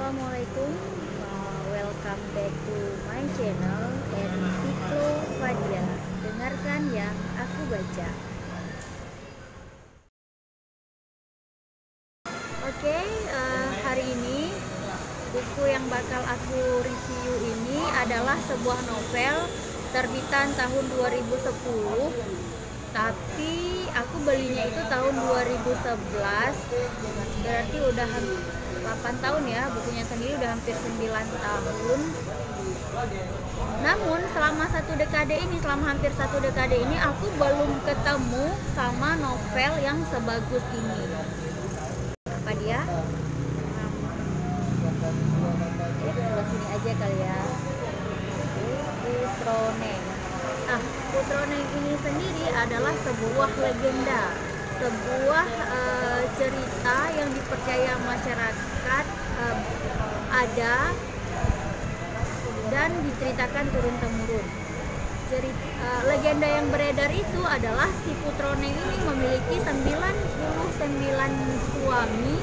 Assalamualaikum, welcome back to my channel Encyclopedia. Dengarkan yang aku baca. Oke, hari ini buku yang bakal aku review ini adalah sebuah novel terbitan tahun 2010, tapi aku belinya itu tahun 2011, berarti udah 8 tahun ya, bukunya sendiri udah hampir 9 tahun. Namun selama hampir satu dekade ini aku belum ketemu sama novel yang sebagus ini. Apa dia? Sebelah sini aja kali ya. Putroneng. Putroneng ini sendiri adalah sebuah legenda, sebuah cerita yang dipercaya masyarakat ada dan diceritakan turun-temurun. Legenda yang beredar itu adalah si Putroneng ini memiliki 99 suami,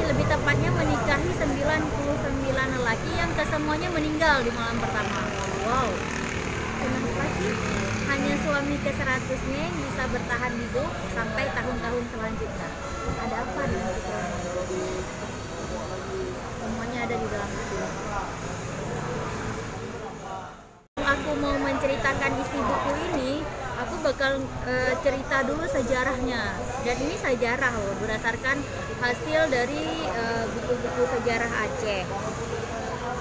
lebih tepatnya menikahi 99 lelaki yang kesemuanya meninggal di malam pertama. Wow, kenapa sih hanya suami ke-100-nya yang bisa bertahan hidup sampai tahun-tahun selanjutnya? Ada apa dengan Putroneng? Semuanya ada di dalam buku. Aku mau menceritakan isi buku ini, aku bakal cerita dulu sejarahnya. Dan ini sejarah loh, berdasarkan hasil dari buku-buku sejarah Aceh.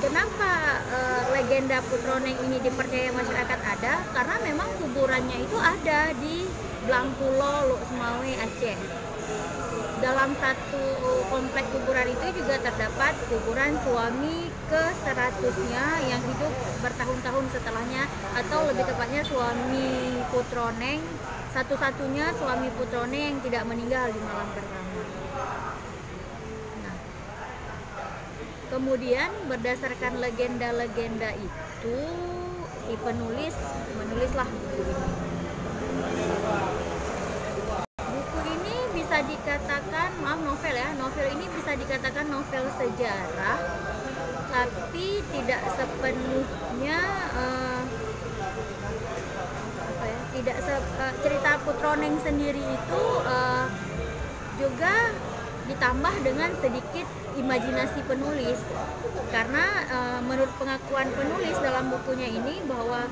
Kenapa legenda Putroneng ini dipercaya masyarakat ada? Karena memang kuburannya itu ada di Blangpulo, Luk Semawe, Aceh. Dalam satu komplek kuburan itu juga terdapat kuburan suami ke-100-nya yang hidup bertahun-tahun setelahnya, atau lebih tepatnya suami Putroneng, satu-satunya suami Putroneng yang tidak meninggal di malam pertama. Nah, kemudian berdasarkan legenda-legenda itu, si penulis menulislah buku ini. Bisa dikatakan, novel ini bisa dikatakan novel sejarah, tapi tidak sepenuhnya cerita Putroneng sendiri itu juga ditambah dengan sedikit imajinasi penulis, karena menurut pengakuan penulis dalam bukunya ini bahwa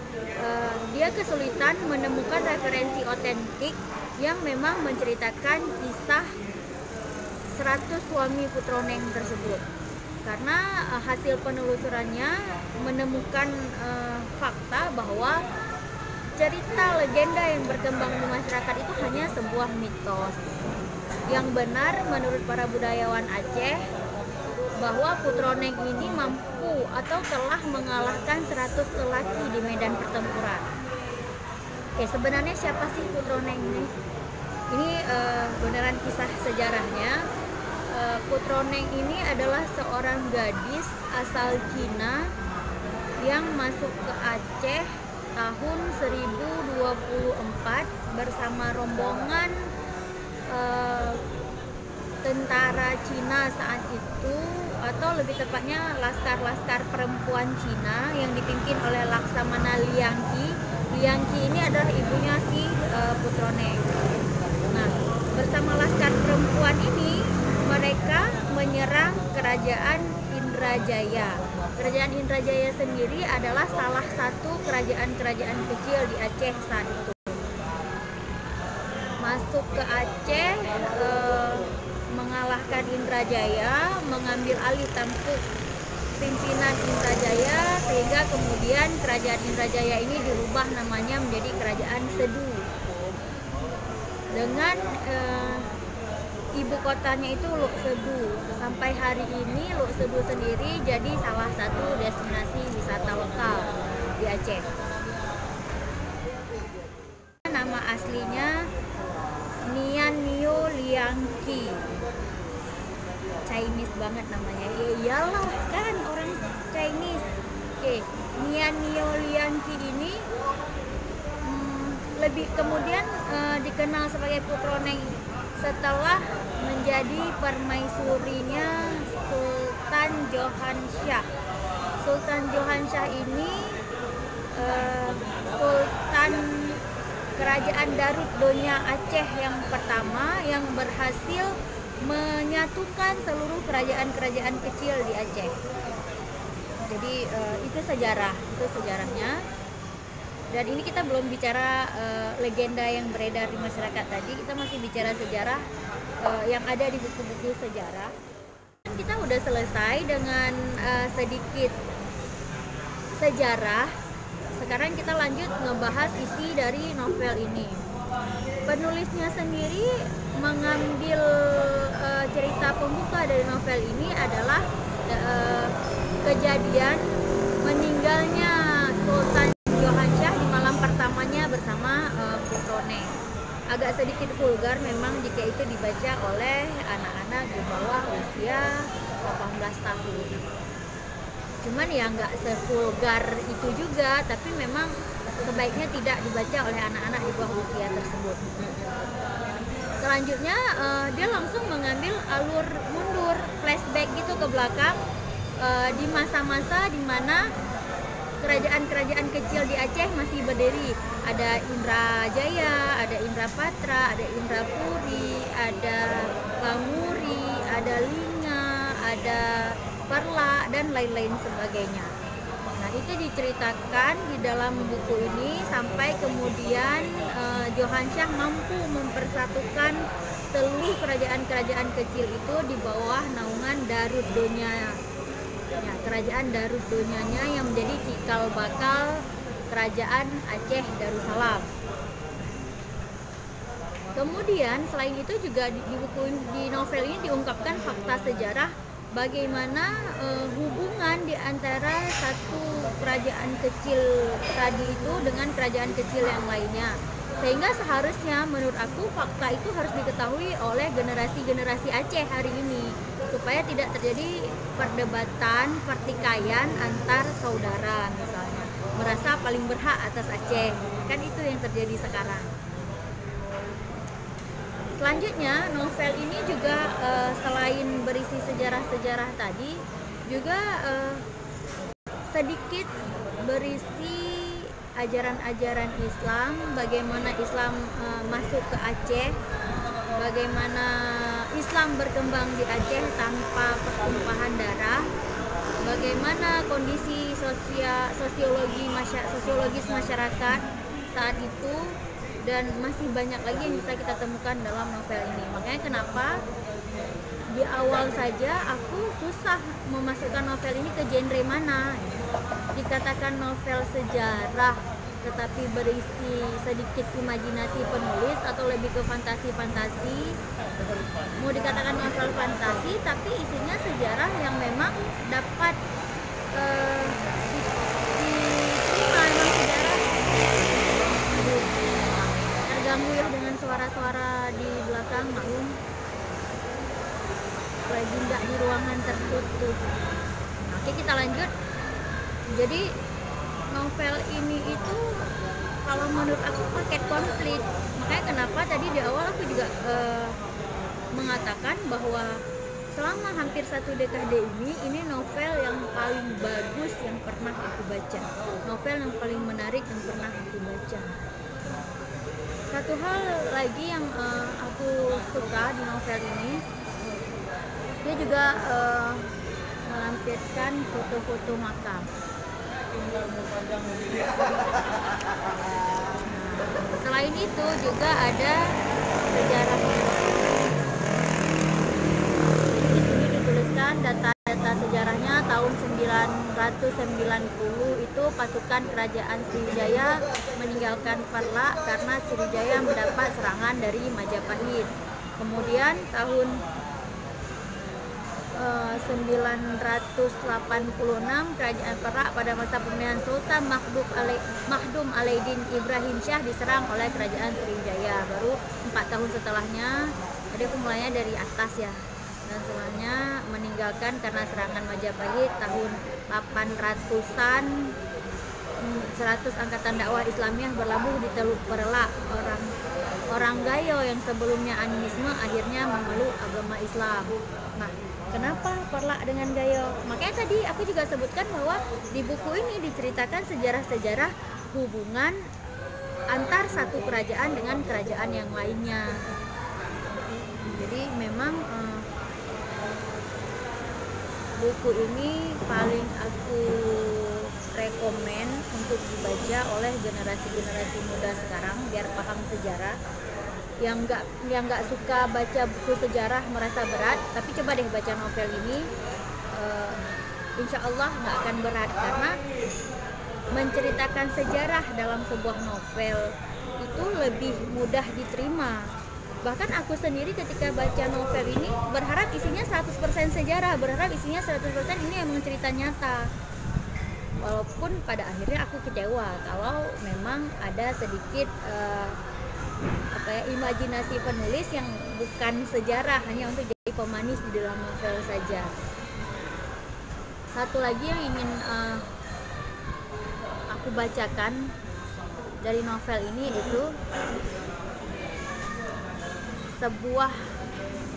dia kesulitan menemukan referensi otentik yang memang menceritakan kisah 100 suami Putroneng tersebut, karena hasil penelusurannya menemukan fakta bahwa cerita legenda yang berkembang di masyarakat itu hanya sebuah mitos. Yang benar menurut para budayawan Aceh bahwa Putroneng ini mampu atau telah mengalahkan 100 lelaki di medan pertempuran. Oke, sebenarnya siapa sih Putroneng ini? Ini beneran kisah sejarahnya. Putroneng ini adalah seorang gadis asal Cina yang masuk ke Aceh tahun 1024 bersama rombongan tentara Cina saat itu, atau lebih tepatnya laskar-laskar perempuan Cina yang dipimpin oleh Laksamana Liangqi. Liangqi ini adalah ibunya si Putroneng. Nah, bersama laskar perempuan ini mereka menyerang kerajaan Indrajaya. Kerajaan Indrajaya sendiri adalah salah satu kerajaan-kerajaan kecil di Aceh saat itu. Masuk ke Aceh, mengalahkan Indrajaya, mengambil alih tampuk pimpinan Indrajaya, sehingga kemudian kerajaan Indrajaya ini dirubah namanya menjadi Kerajaan Sedu. Dengan ibu kotanya itu Luk Sedu. Sampai hari ini Luk Sedu sendiri jadi salah satu destinasi wisata lokal di Aceh. Nama aslinya Nian Nio Liangqi. Chinese banget namanya. Ya iyalah, kan orang Chinese. Oke, Nian Nio Liangqi ini lebih kemudian dikenal sebagai Putroneng setelah menjadi permaisurinya Sultan Johansyah. Sultan Johansyah ini Sultan Kerajaan Darut Donya Aceh yang pertama yang berhasil menyatukan seluruh kerajaan-kerajaan kecil di Aceh. Jadi itu sejarahnya. Dan ini kita belum bicara legenda yang beredar di masyarakat tadi, kita masih bicara sejarah yang ada di buku-buku sejarah. Kita udah selesai dengan sedikit sejarah. Sekarang kita lanjut ngebahas isi dari novel ini. Penulisnya sendiri mengambil cerita pembuka dari novel ini adalah kejadian meninggalnya Sultan Johansyah di malam pertamanya bersama putrone. Agak sedikit vulgar memang jika itu dibaca oleh anak-anak di bawah usia 18 tahun. Cuman ya nggak sevulgar itu juga, tapi memang sebaiknya tidak dibaca oleh anak-anak di bawah usia tersebut. Selanjutnya dia langsung mengambil alur mundur, flashback gitu ke belakang di masa-masa di mana kerajaan-kerajaan kecil di Aceh masih berdiri. Ada Indrajaya, ada Indrapatra, ada Indrapuri, ada Banguri, ada Linga, ada Perla, dan lain-lain sebagainya. Nah, itu diceritakan di dalam buku ini sampai kemudian Johansyah mampu mempersatukan seluruh kerajaan-kerajaan kecil itu di bawah naungan Darut Donya. Ya, kerajaan Darut Donyanya yang menjadi cikal bakal kerajaan Aceh Darussalam. Kemudian selain itu juga di novel ini diungkapkan fakta sejarah bagaimana hubungan di antara satu kerajaan kecil tadi itu dengan kerajaan kecil yang lainnya. Sehingga seharusnya menurut aku fakta itu harus diketahui oleh generasi-generasi Aceh hari ini supaya tidak terjadi perdebatan, pertikaian antar saudara misalnya. Merasa paling berhak atas Aceh. Kan itu yang terjadi sekarang. Selanjutnya, novel ini juga selain berisi sejarah-sejarah tadi, juga sedikit berisi ajaran-ajaran Islam, bagaimana Islam masuk ke Aceh, bagaimana Islam berkembang di Aceh tanpa pertumpahan darah, bagaimana kondisi sosiologis masyarakat saat itu, dan masih banyak lagi yang bisa kita temukan dalam novel ini. Makanya kenapa di awal saja aku susah memasukkan novel ini ke genre mana. Dikatakan novel sejarah tetapi berisi sedikit imajinasi penulis atau lebih ke fantasi-fantasi. Mau dikatakan novel fantasi tapi isinya sejarah yang memang dapat diterima memang sejarah. Terganggu ya dengan suara-suara di belakang, maklum. Lagi nggak di ruangan tertutup. Oke, kita lanjut. Jadi novel ini itu kalau menurut aku paket konflik. Makanya kenapa tadi di awal aku juga mengatakan bahwa selama hampir 1 dekade ini novel yang paling bagus yang pernah aku baca, novel yang paling menarik yang pernah aku baca. Satu hal lagi yang aku suka di novel ini, dia juga melampirkan foto-foto makam. Selain itu juga ada sejarah. Ini dituliskan data-data sejarahnya tahun 990 itu pasukan kerajaan Sriwijaya meninggalkan Perla karena Sriwijaya mendapat serangan dari Majapahit. Kemudian tahun 986 kerajaan Perak pada masa pemerintahan Sultan Mahdum Alaeddin Ibrahim Shah diserang oleh kerajaan Sriwijaya. Baru 4 tahun setelahnya, jadi aku mulainya dari atas ya, dan setelahnya meninggalkan karena serangan Majapahit tahun 800-an. 100 angkatan dakwah Islamiyah berlabuh di Teluk Perla. Orang Gayo yang sebelumnya animisme akhirnya memeluk agama Islam. Nah, Kenapa Perla dengan Gayo? Makanya tadi aku juga sebutkan bahwa di buku ini diceritakan sejarah-sejarah hubungan antar satu kerajaan dengan kerajaan yang lainnya. Jadi memang buku ini paling aku rekomen untuk dibaca oleh generasi-generasi muda sekarang biar paham sejarah. Yang nggak suka baca buku sejarah merasa berat, tapi coba deh baca novel ini, insya Allah nggak akan berat karena menceritakan sejarah dalam sebuah novel itu lebih mudah diterima. Bahkan aku sendiri ketika baca novel ini berharap isinya 100% sejarah, berharap isinya 100% ini emang cerita nyata. Walaupun pada akhirnya aku kecewa kalau memang ada sedikit imajinasi penulis yang bukan sejarah, hanya untuk jadi pemanis di dalam novel saja. Satu lagi yang ingin aku bacakan dari novel ini itu sebuah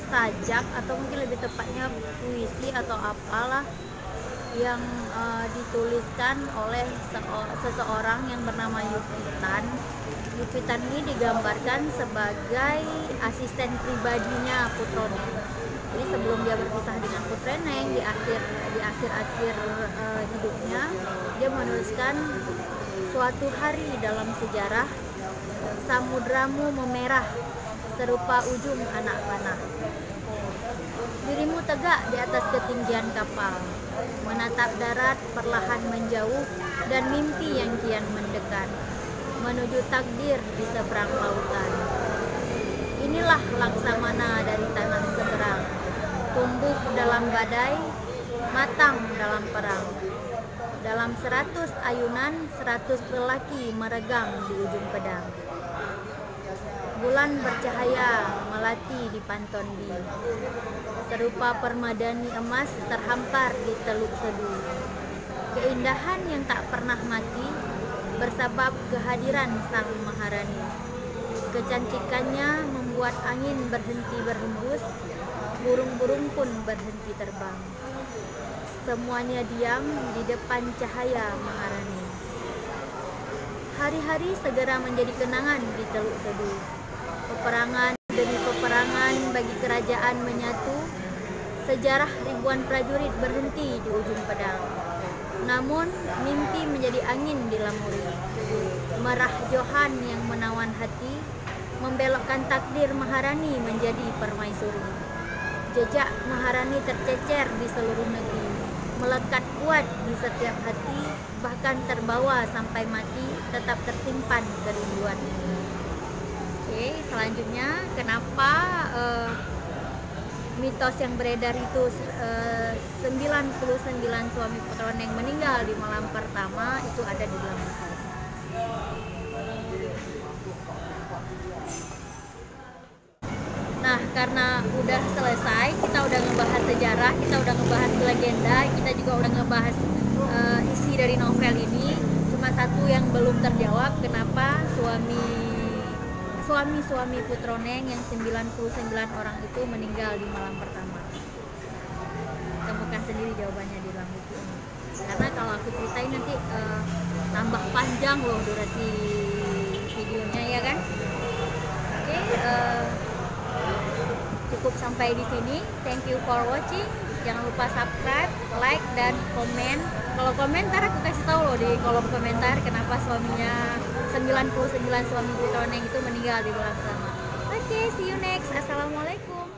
sajak atau mungkin lebih tepatnya puisi atau apalah yang dituliskan oleh seseorang yang bernama Yupitan. Yupitan ini digambarkan sebagai asisten pribadinya Putroneng. Jadi sebelum dia berpisah dengan Putroneng di akhir hidupnya, dia menuliskan suatu hari dalam sejarah samudramu memerah serupa ujung anak panah. Dirimu tegak di atas ketinggian kapal, menatap darat perlahan menjauh dan mimpi yang kian mendekat menuju takdir di seberang lautan. Inilah laksamana dari tanah seberang, tumbuh dalam badai, matang dalam perang. Dalam 100 ayunan, 100 lelaki meregang di ujung pedang. Bulan bercahaya melati di Pantondi, serupa permadani emas terhampar di Teluk Seduh. Keindahan yang tak pernah mati bersabab kehadiran Sang Maharani. Kecantikannya membuat angin berhenti berhembus, burung-burung pun berhenti terbang. Semuanya diam di depan cahaya Maharani. Hari-hari segera menjadi kenangan di Teluk Seduh. Peperangan demi peperangan bagi kerajaan menyatu. Sejarah ribuan prajurit berhenti di ujung pedang. Namun mimpi menjadi angin dilamuri. Merah Johan yang menawan hati membelokkan takdir Maharani menjadi permaisuri. Jejak Maharani tercecer di seluruh negeri, melekat kuat di setiap hati, bahkan terbawa sampai mati tetap tersimpan kerinduan ini. Oke, selanjutnya kenapa mitos yang beredar itu 99 suami Putroneng meninggal di malam pertama itu ada di dalam buku. Nah, karena udah selesai, kita udah ngebahas sejarah, kita udah ngebahas legenda, kita juga udah ngebahas isi dari novel ini. Cuma satu yang belum terjawab, kenapa suami Putroneng yang 99 orang itu meninggal di malam pertama. Temukan sendiri jawabannya di dalam buku ini. Karena kalau aku ceritain nanti tambah panjang loh durasi videonya, ya kan? Oke, cukup sampai di sini. Thank you for watching. Jangan lupa subscribe, like, dan komen. Kalau komentar aku kasih tahu loh di kolom komentar kenapa suaminya 99 suami Putroneng itu meninggal di malam pertama. Oke, see you next. Assalamualaikum.